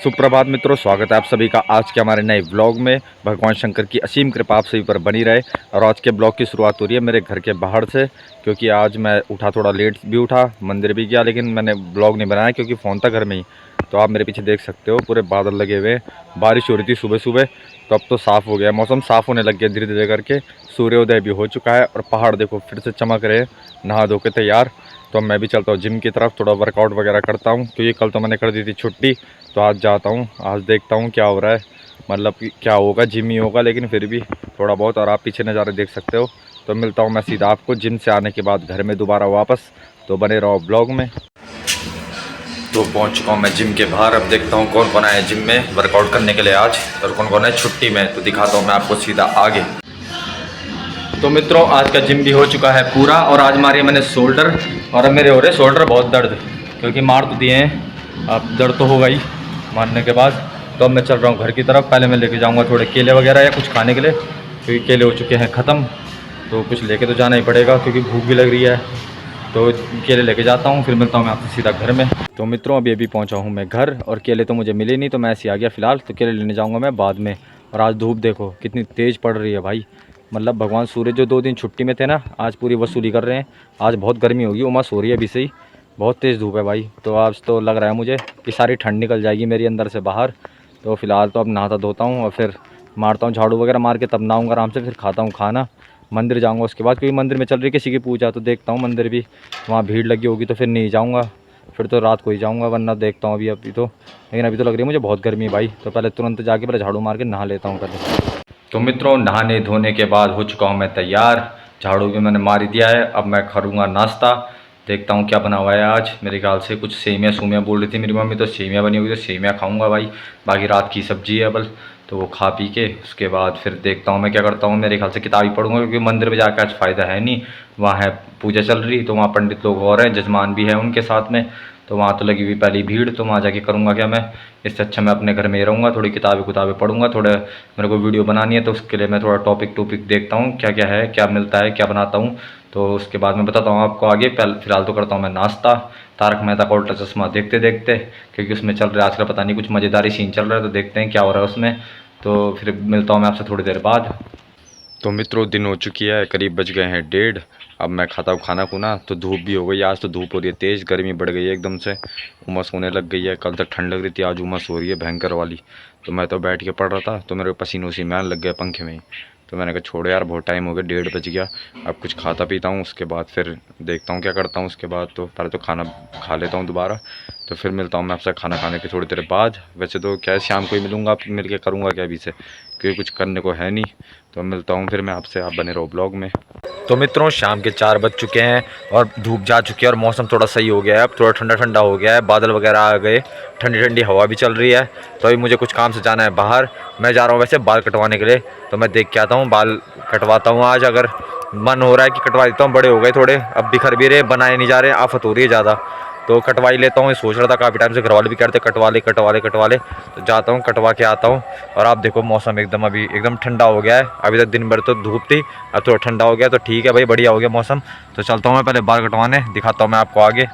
सुप्रभात मित्रों, स्वागत है आप सभी का आज के हमारे नए व्लॉग में। भगवान शंकर की असीम कृपा आप सभी पर बनी रहे। और आज के ब्लॉग की शुरुआत हो रही है मेरे घर के बाहर से, क्योंकि आज मैं उठा थोड़ा लेट भी उठा, मंदिर भी गया, लेकिन मैंने ब्लॉग नहीं बनाया क्योंकि फ़ोन था घर में ही। तो आप मेरे पीछे देख सकते हो पूरे बादल लगे हुए, बारिश हो रही थी सुबह सुबह, तो अब तो साफ़ हो गया, मौसम साफ़ होने लग गया धीरे धीरे करके। सूर्योदय भी हो चुका है और पहाड़ देखो फिर से चमक रहे, नहा धो के तैयार। तो मैं भी चलता हूँ जिम की तरफ, थोड़ा वर्कआउट वगैरह करता हूँ, क्योंकि कल तो मैंने कर दी थी छुट्टी। तो आज जाता हूँ, आज देखता हूँ क्या हो रहा है, मतलब कि क्या होगा, जिम ही होगा, लेकिन फिर भी थोड़ा बहुत। और आप पीछे नज़ारे देख सकते हो। तो मिलता हूँ मैं सीधा आपको जिम से आने के बाद घर में दोबारा वापस। तो बने रहो ब्लॉग में। तो पहुँच चुका हूँ मैं जिम के बाहर। अब देखता हूँ कौन कौन आया जिम में वर्कआउट करने के लिए आज, और कौन कौन है छुट्टी में। तो दिखाता हूँ मैं आपको सीधा आगे। तो मित्रों, आज का जिम भी हो चुका है पूरा, और आज मारी मैंने शोल्डर, और अब मेरे हो रहे शोल्डर बहुत दर्द, क्योंकि मार तो दिए हैं, अब दर्द तो होगा ही मारने के बाद। तो अब मैं चल रहा हूँ घर की तरफ। पहले मैं लेके जाऊँगा थोड़े केले वगैरह या कुछ खाने के लिए, क्योंकि केले हो चुके हैं ख़त्म। तो कुछ लेके तो जाना ही पड़ेगा क्योंकि भूख भी लग रही है। तो केले लेके जाता हूँ, फिर मिलता हूँ मैं आपसे सीधा घर में। तो मित्रों, अभी पहुँचा हूँ मैं घर, और केले तो मुझे मिले नहीं, तो मैं ऐसे आ गया फ़िलहाल। तो केले लेने जाऊँगा मैं बाद में। और आज धूप देखो कितनी तेज़ पड़ रही है भाई, मतलब भगवान सूर्य जो 2 दिन छुट्टी में थे ना, आज पूरी वसूली कर रहे हैं। आज बहुत गर्मी होगी, उमस हो रही है अभी से ही, बहुत तेज़ धूप है भाई। तो आज तो लग रहा है मुझे कि सारी ठंड निकल जाएगी मेरी अंदर से बाहर। तो फ़िलहाल तो अब नहाता धोता हूँ और फिर मारता हूँ झाड़ू वगैरह मार के, तब नहाऊँगा आराम से, फिर खाता हूँ खाना, मंदिर जाऊँगा उसके बाद, क्योंकि मंदिर में चल रही किसी की पूजा। तो देखता हूँ मंदिर भी, वहाँ भीड़ लगी होगी तो फिर नहीं जाऊँगा, फिर तो रात को ही जाऊँगा, वरना देखता हूँ अभी तो। लेकिन अभी तो लग रही है मुझे बहुत गर्मी भाई। तो पहले तुरंत जाके पहले झाड़ू मार के नहा लेता हूँ पहले। तो मित्रों, नहाने धोने के बाद हो चुका हूँ मैं तैयार, झाड़ू भी मैंने मार दिया है। अब मैं करूँगा नाश्ता, देखता हूँ क्या बना हुआ है आज। मेरे ख्याल से कुछ सेमिया सूमिया बोल रही थी मेरी मम्मी, तो सेमिया बनी हुई, तो सेमिया खाऊंगा भाई। बाकी रात की सब्जी है बल, तो वो खा पी के उसके बाद फिर देखता हूँ मैं क्या करता हूँ। मेरे ख्याल से किताब ही पढ़ूंगा, क्योंकि मंदिर में जाकर आज फ़ायदा है नहीं, वहाँ है पूजा चल रही, तो वहाँ पंडित लोग और हैं, जजमान भी है उनके साथ में, तो वहाँ तो लगी हुई पहली भीड़। तो वहाँ जाके करूँगा क्या मैं, इससे अच्छा मैं अपने घर में ही रहूँगा, थोड़ी किताबें पढ़ूँगा। थोड़े मेरे को वीडियो बनानी है, तो उसके लिए मैं थोड़ा टॉपिक देखता हूँ क्या क्या है, क्या मिलता है, क्या बनाता हूँ। तो उसके बाद मैं बताता हूँ आपको आगे। फ़िलहाल तो करता हूँ मैं नाश्ता, तारक मेहता का उल्टा चश्मा देखते देखते, क्योंकि उसमें चल रहा है आजकल पता नहीं कुछ मज़ेदारी सीन चल रहा है, तो देखते हैं क्या हो रहा है उसमें। तो फिर मिलता हूँ मैं आपसे थोड़ी देर बाद। तो मित्रों, दिन हो चुकी है, करीब बज गए हैं 1:30। अब मैं खाता हूँ खाना खुना। तो धूप भी हो गई, आज तो धूप हो रही है तेज़, गर्मी बढ़ गई है एकदम से, उमस होने लग गई है। कल तक ठंड लग रही थी, आज उमस हो रही है भयंकर वाली। तो मैं तो बैठ के पढ़ रहा था, तो मेरे पसीनों से मैल लग गए पंखे में ही। तो मैंने कहा छोड़ो यार, बहुत टाइम हो गया, 1:30 बज गया, अब कुछ खाता पीता हूँ, उसके बाद फिर देखता हूँ क्या करता हूँ। उसके बाद तो पहले तो खाना खा लेता हूँ दोबारा, तो फिर मिलता हूँ मैं आपसे खाना खाने के थोड़ी देर बाद। वैसे तो क्या है, शाम को ही मिलूँगा, आप मिल के करूँगा क्या अभी से, क्योंकि कुछ करने को है नहीं। तो मिलता हूँ फिर मैं आपसे, आप बने रहो ब्लॉग में। तो मित्रों, शाम के 4 बज चुके हैं और धूप जा चुकी है, और मौसम थोड़ा सही हो गया है, अब थोड़ा ठंडा ठंडा हो गया है, बादल वगैरह आ गए, ठंडी ठंडी हवा भी चल रही है। तो अभी मुझे कुछ काम से जाना है बाहर, मैं जा रहा हूँ वैसे बाल कटवाने के लिए। तो मैं देख के आता हूँ, बाल कटवाता हूँ आज, अगर मन हो रहा है कि कटवा देता हूँ, बड़े हो गए थोड़े, अब बिखर भी रहे, बनाए नहीं जा रहे, आफत हो रही है ज़्यादा। तो कटवा ही लेता हूँ, सोच रहा था काफ़ी टाइम से, घर वाले भी कहते कटवा ले कटवा ले कटवा ले। तो जाता हूँ कटवा के आता हूँ। और आप देखो मौसम एकदम अभी एकदम ठंडा हो गया है, अभी तक दिन भर तो धूप थी, अब थोड़ा ठंडा हो गया, तो ठीक है भाई, बढ़िया हो गया मौसम। तो चलता हूँ मैं पहले बाल कटवाने, दिखाता हूँ मैं आपको आगे।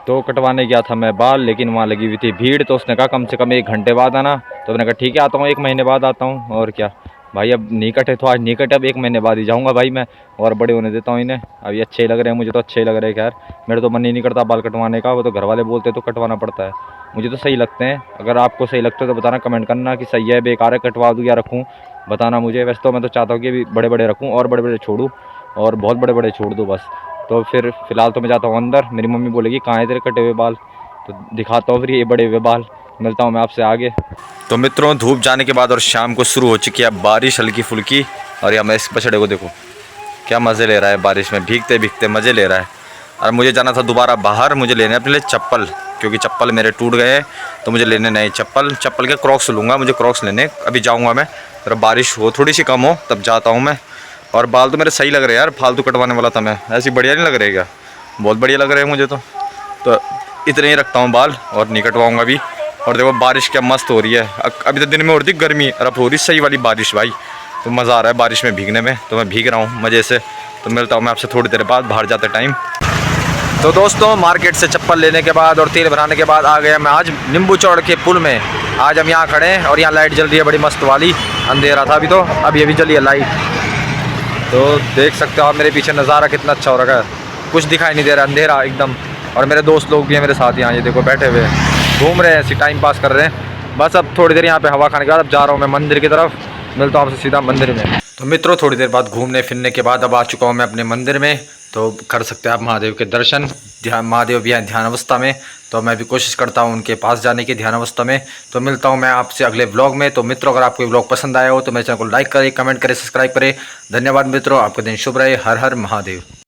तो कटवाने गया था मैं बाल, लेकिन वहाँ लगी हुई थी भीड़, तो उसने कहा कम से कम 1 घंटे बाद आना। तो मैंने कहा ठीक है आता हूँ, 1 महीने बाद आता हूँ, और क्या भाई, अब नहीं कटे तो आज नहीं कटे, अब 1 महीने बाद ही जाऊँगा भाई मैं, और बड़े होने देता हूँ इन्हें। अब ये अच्छे ही लग रहे हैं मुझे, तो अच्छे ही लग रहे हैं। खैर मेरे तो मन ही नहीं करता बाल कटवाने का, वो तो घर वाले बोलते हैं तो कटवाना पड़ता है, मुझे तो सही लगते हैं। अगर आपको सही लगता है तो बताना, कमेंट करना कि सही है बेकार है, कटवा दूँ या रखूँ, बताना मुझे। वैसे तो मैं तो चाहता हूँ कि अभी बड़े बड़े रखूँ, और बड़े बड़े छोड़ूँ, और बहुत बड़े बड़े छोड़ दूँ बस। तो फिर फ़िलहाल तो मैं जाता हूँ अंदर, मेरी मम्मी बोलेगी कहाँ है तेरे कटे हुए बाल, तो दिखाता हूँ फिर ये बड़े हुए बाल। मिलता हूँ मैं आपसे आगे। तो मित्रों, धूप जाने के बाद और शाम को शुरू हो चुकी है बारिश हल्की फुल्की, और यहाँ मैं इस बछड़े को देखो क्या मज़े ले रहा है, बारिश में भीगते भीगते मज़े ले रहा है। और मुझे जाना था दोबारा बाहर, मुझे लेने अपने लिए चप्पल, क्योंकि चप्पल मेरे टूट गए हैं, तो मुझे लेने नए चप्पल के क्रॉक्स लूँगा, मुझे क्रॉक्स लेने अभी जाऊँगा मैं। फिर बारिश हो थोड़ी सी कम हो तब जाता हूँ मैं। और बाल तो मेरे सही लग रहे हैं यार, फालतू कटवाने वाला था मैं, ऐसी बढ़िया नहीं लग रहे क्या, बहुत बढ़िया लग रहे हैं मुझे तो इतने ही रखता हूँ बाल, और नहीं कटवाऊँगा अभी। और देखो बारिश क्या मस्त हो रही है, अभी तो दिन में हो रही थी गर्मी, और अब हो रही सही वाली बारिश भाई। तो मज़ा आ रहा है बारिश में भीगने में, तो मैं भीग रहा हूँ मज़े से। तो मिलता हूँ मैं आपसे थोड़ी देर बाद बाहर जाते टाइम। तो दोस्तों मार्केट से चप्पल लेने के बाद और तेल भराने के बाद आ गया मैं आज नींबू चौड़ के पुल में। आज हम यहाँ खड़े हैं और यहाँ लाइट जल रही है बड़ी मस्त वाली। अंधेरा था अभी तो, अभी अभी चली है लाइट। तो देख सकते हो आप मेरे पीछे नज़ारा कितना अच्छा हो रखा है, कुछ दिखाई नहीं दे रहा, अंधेरा एकदम। और मेरे दोस्त लोग भी हैं मेरे साथ यहाँ, ये देखो बैठे हुए घूम रहे हैं, ऐसे टाइम पास कर रहे हैं। बस अब थोड़ी देर यहाँ पे हवा खाने के बाद अब जा रहा हूँ मैं मंदिर की तरफ। मिलता हूँ आपसे सीधा मंदिर में। तो मित्रों थोड़ी देर बाद घूमने फिरने के बाद अब आ चुका हूँ मैं अपने मंदिर में। तो कर सकते हैं आप महादेव के दर्शन। ध्यान, महादेव भी हैं ध्यान अवस्था में, तो मैं भी कोशिश करता हूँ उनके पास जाने की ध्यान अवस्था में। तो मिलता हूँ मैं आपसे अगले व्लॉग में। तो मित्रों अगर आपको व्लॉग पसंद आया हो तो मेरे चैनल को लाइक करें, कमेंट करें, सब्सक्राइब करें। धन्यवाद मित्रों, आपका दिन शुभ रहे। हर हर महादेव।